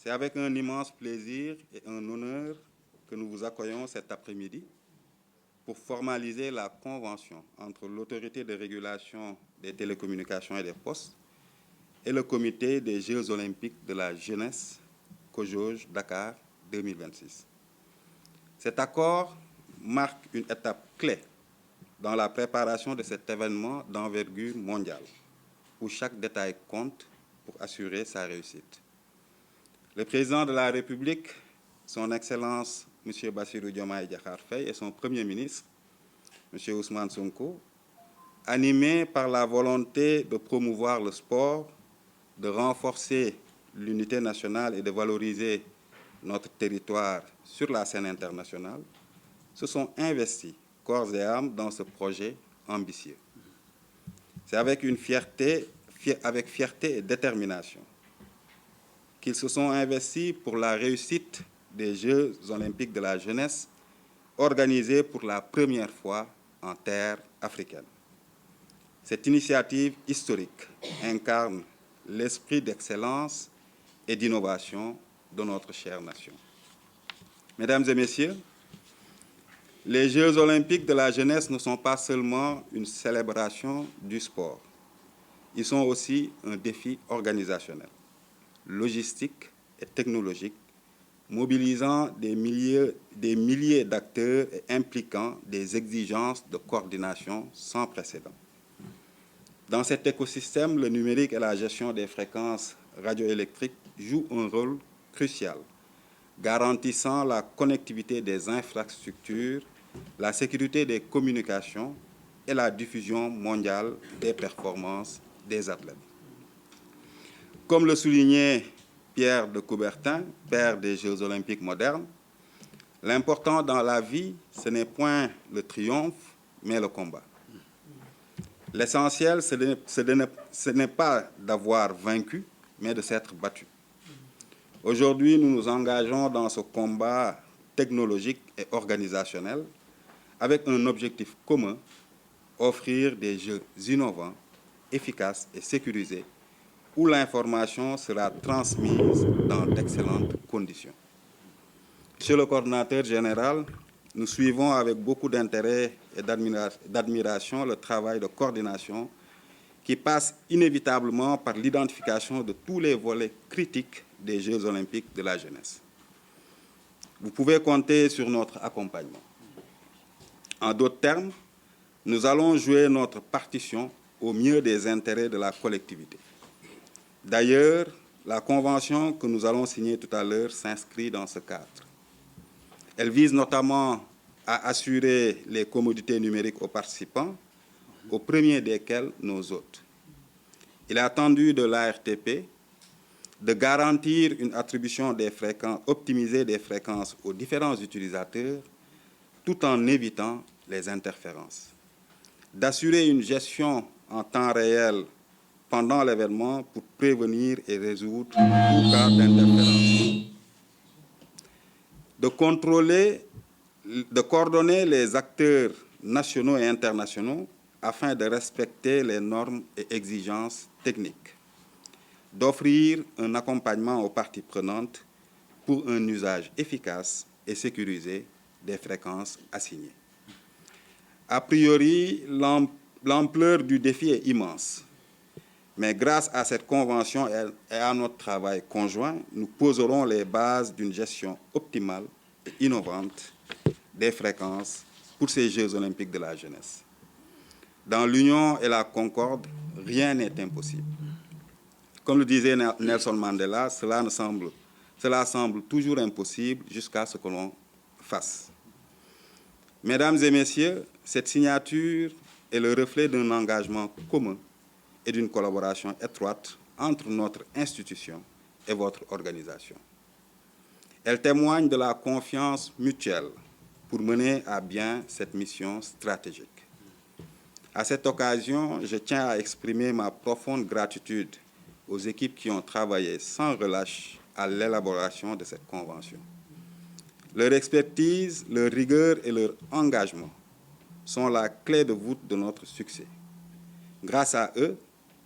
C'est avec un immense plaisir et un honneur que nous vous accueillons cet après-midi pour formaliser la convention entre l'Autorité de régulation des télécommunications et des postes et le Comité des Jeux olympiques de la jeunesse COJOJ Dakar 2026. Cet accord marque une étape clé dans la préparation de cet événement d'envergure mondiale, où chaque détail compte pour assurer sa réussite. Le président de la République, son Excellence M. Bassirou Diomaye Diakhar Faye, et son Premier ministre, M. Ousmane Sonko, animés par la volonté de promouvoir le sport, de renforcer l'unité nationale et de valoriser notre territoire sur la scène internationale, se sont investis corps et âme dans ce projet ambitieux. C'est avec fierté et détermination qu'ils se sont investis pour la réussite des Jeux olympiques de la jeunesse organisés pour la première fois en terre africaine. Cette initiative historique incarne l'esprit d'excellence et d'innovation de notre chère nation. Mesdames et messieurs, les Jeux olympiques de la jeunesse ne sont pas seulement une célébration du sport. Ils sont aussi un défi organisationnel, logistique et technologique, mobilisant des milliers d'acteurs et impliquant des exigences de coordination sans précédent. Dans cet écosystème, le numérique et la gestion des fréquences radioélectriques jouent un rôle crucial, garantissant la connectivité des infrastructures, la sécurité des communications et la diffusion mondiale des performances des athlètes. Comme le soulignait Pierre de Coubertin, père des Jeux olympiques modernes, l'important dans la vie, ce n'est point le triomphe, mais le combat. L'essentiel, ce n'est pas d'avoir vaincu, mais de s'être battu. Aujourd'hui, nous nous engageons dans ce combat technologique et organisationnel avec un objectif commun, offrir des jeux innovants, efficaces et sécurisés, où l'information sera transmise dans d'excellentes conditions. Monsieur le coordinateur général, nous suivons avec beaucoup d'intérêt et d'admiration le travail de coordination qui passe inévitablement par l'identification de tous les volets critiques des Jeux olympiques de la jeunesse. Vous pouvez compter sur notre accompagnement. En d'autres termes, nous allons jouer notre partition au mieux des intérêts de la collectivité. D'ailleurs, la convention que nous allons signer tout à l'heure s'inscrit dans ce cadre. Elle vise notamment à assurer les commodités numériques aux participants, au premier desquels nos hôtes. Il est attendu de l'ARTP de garantir une attribution des fréquences, optimisée des fréquences aux différents utilisateurs, tout en évitant les interférences. D'assurer une gestion en temps réel pendant l'événement pour prévenir et résoudre tout cas d'interférence. De coordonner les acteurs nationaux et internationaux afin de respecter les normes et exigences techniques, d'offrir un accompagnement aux parties prenantes pour un usage efficace et sécurisé des fréquences assignées. A priori, l'ampleur du défi est immense, mais grâce à cette convention et à notre travail conjoint, nous poserons les bases d'une gestion optimale et innovante des fréquences pour ces Jeux olympiques de la jeunesse. Dans l'union et la concorde, rien n'est impossible. Comme le disait Nelson Mandela, cela semble toujours impossible jusqu'à ce que l'on fasse. Mesdames et messieurs, cette signature est le reflet d'un engagement commun et d'une collaboration étroite entre notre institution et votre organisation. Elle témoigne de la confiance mutuelle pour mener à bien cette mission stratégique. À cette occasion, je tiens à exprimer ma profonde gratitude aux équipes qui ont travaillé sans relâche à l'élaboration de cette convention. Leur expertise, leur rigueur et leur engagement sont la clé de voûte de notre succès. Grâce à eux,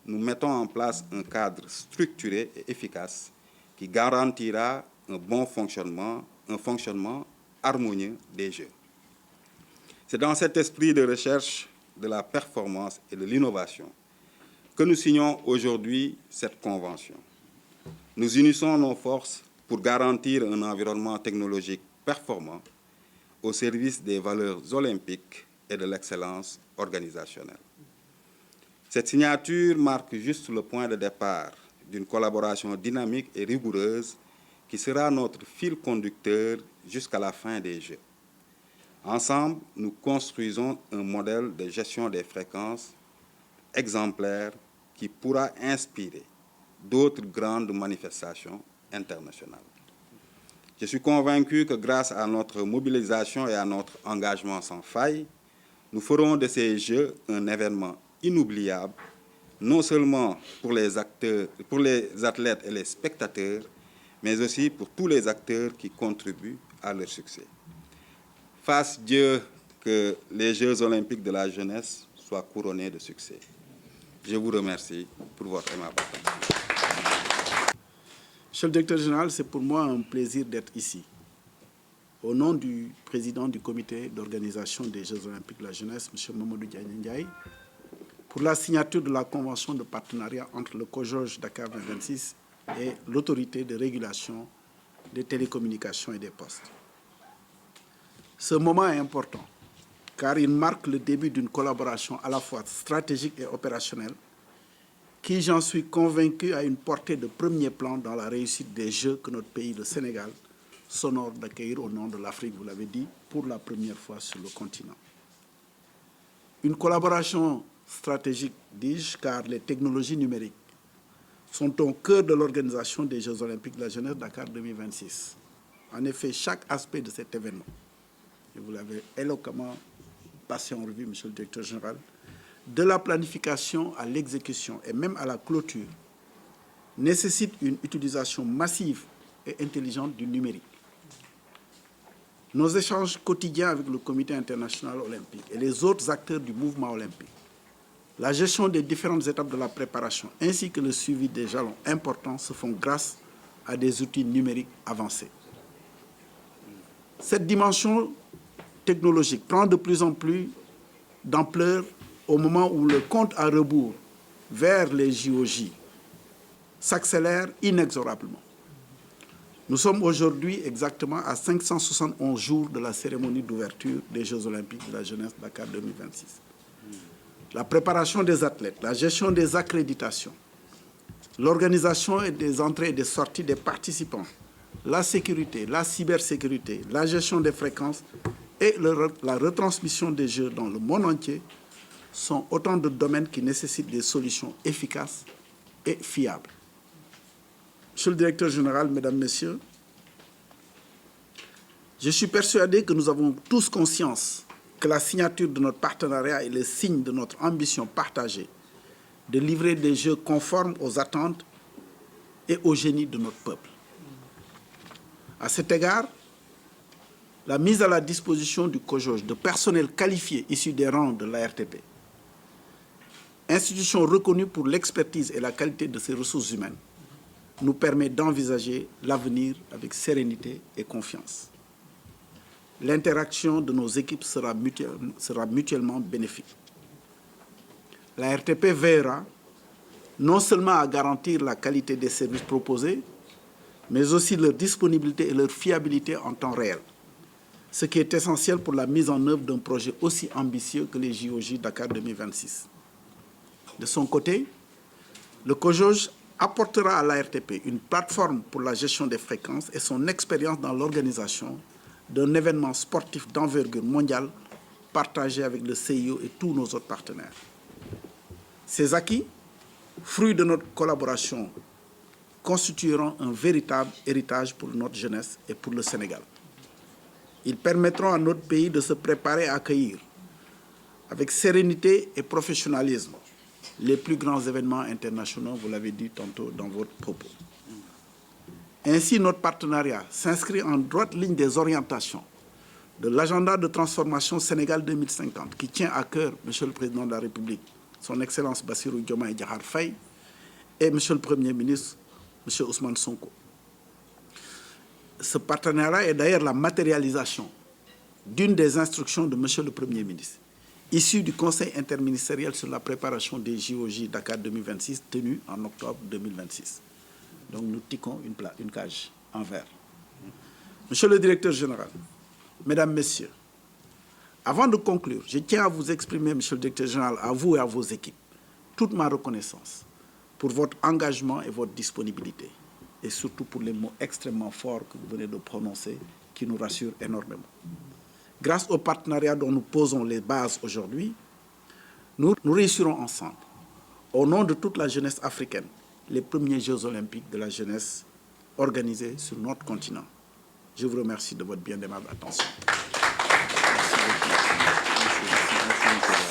nous mettons en place un cadre structuré et efficace qui garantira un fonctionnement harmonieux des Jeux. C'est dans cet esprit de recherche de la performance et de l'innovation que nous signons aujourd'hui cette convention. Nous unissons nos forces pour garantir un environnement technologique performant au service des valeurs olympiques et de l'excellence organisationnelle. Cette signature marque juste le point de départ d'une collaboration dynamique et rigoureuse qui sera notre fil conducteur jusqu'à la fin des Jeux. Ensemble, nous construisons un modèle de gestion des fréquences exemplaire qui pourra inspirer d'autres grandes manifestations internationales. Je suis convaincu que grâce à notre mobilisation et à notre engagement sans faille, nous ferons de ces Jeux un événement inoubliable, non seulement pour les athlètes et les spectateurs, mais aussi pour tous les acteurs qui contribuent à leur succès. Fasse Dieu que les Jeux olympiques de la jeunesse soient couronnés de succès. Je vous remercie pour votre aimable attention. Monsieur le directeur général, c'est pour moi un plaisir d'être ici. Au nom du président du comité d'organisation des Jeux olympiques de la jeunesse, M. Mamadou Ndiaye, pour la signature de la convention de partenariat entre le COJOJ Dakar 2026 et l'autorité de régulation des télécommunications et des postes. Ce moment est important car il marque le début d'une collaboration à la fois stratégique et opérationnelle qui, j'en suis convaincu, a une portée de premier plan dans la réussite des Jeux que notre pays, le Sénégal, s'honore d'accueillir au nom de l'Afrique, vous l'avez dit, pour la première fois sur le continent. Une collaboration stratégique, dis-je, car les technologies numériques sont au cœur de l'organisation des Jeux olympiques de la jeunesse Dakar 2026. En effet, chaque aspect de cet événement, et vous l'avez éloquemment passé en revue, Monsieur le directeur général, de la planification à l'exécution et même à la clôture, nécessite une utilisation massive et intelligente du numérique. Nos échanges quotidiens avec le Comité international olympique et les autres acteurs du mouvement olympique, la gestion des différentes étapes de la préparation ainsi que le suivi des jalons importants se font grâce à des outils numériques avancés. Cette dimension technologique prend de plus en plus d'ampleur au moment où le compte à rebours vers les JOJ s'accélère inexorablement. Nous sommes aujourd'hui exactement à 571 jours de la cérémonie d'ouverture des Jeux olympiques de la jeunesse Dakar 2026. La préparation des athlètes, la gestion des accréditations, l'organisation des entrées et des sorties des participants, la sécurité, la cybersécurité, la gestion des fréquences et la retransmission des Jeux dans le monde entier sont autant de domaines qui nécessitent des solutions efficaces et fiables. Monsieur le directeur général, mesdames, messieurs, je suis persuadé que nous avons tous conscience que la signature de notre partenariat est le signe de notre ambition partagée de livrer des Jeux conformes aux attentes et au génie de notre peuple. À cet égard, la mise à la disposition du COJOJ de personnel qualifié issu des rangs de l'ARTP, institution reconnue pour l'expertise et la qualité de ses ressources humaines, nous permet d'envisager l'avenir avec sérénité et confiance. L'interaction de nos équipes sera mutuellement bénéfique. La RTP veillera non seulement à garantir la qualité des services proposés, mais aussi leur disponibilité et leur fiabilité en temps réel, ce qui est essentiel pour la mise en œuvre d'un projet aussi ambitieux que les JOJ Dakar 2026. De son côté, le COJOJ apportera à l'ARTP une plateforme pour la gestion des fréquences et son expérience dans l'organisation d'un événement sportif d'envergure mondiale partagé avec le CIO et tous nos autres partenaires. Ces acquis, fruits de notre collaboration, constitueront un véritable héritage pour notre jeunesse et pour le Sénégal. Ils permettront à notre pays de se préparer à accueillir avec sérénité et professionnalisme les plus grands événements internationaux, vous l'avez dit tantôt dans votre propos. Ainsi, notre partenariat s'inscrit en droite ligne des orientations de l'agenda de transformation Sénégal 2050 qui tient à cœur, Monsieur le Président de la République, Son Excellence Bassirou Diomaye Diakhar Faye et Monsieur le Premier ministre, Monsieur Ousmane Sonko. ce partenariat est d'ailleurs la matérialisation d'une des instructions de Monsieur le Premier ministre, issue du Conseil interministériel sur la préparation des JOJ Dakar 2026, tenu en octobre 2026. Donc nous tiquons une cage en vert. Monsieur le directeur général, mesdames, messieurs, avant de conclure, je tiens à vous exprimer, monsieur le directeur général, à vous et à vos équipes, toute ma reconnaissance pour votre engagement et votre disponibilité, et surtout pour les mots extrêmement forts que vous venez de prononcer, qui nous rassurent énormément. Grâce au partenariat dont nous posons les bases aujourd'hui, nous réussirons ensemble, au nom de toute la jeunesse africaine, les premiers Jeux olympiques de la jeunesse organisés sur notre continent. Je vous remercie de votre bien aimable attention. Merci beaucoup. Merci.